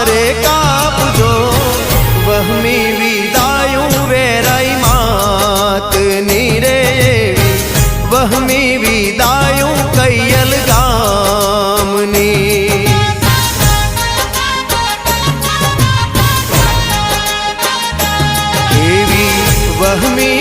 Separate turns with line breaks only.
रे कापजो वहमी विदायूं वेराई मात नीरे वहमी विदायूं कैयल गामनी एवी वहमी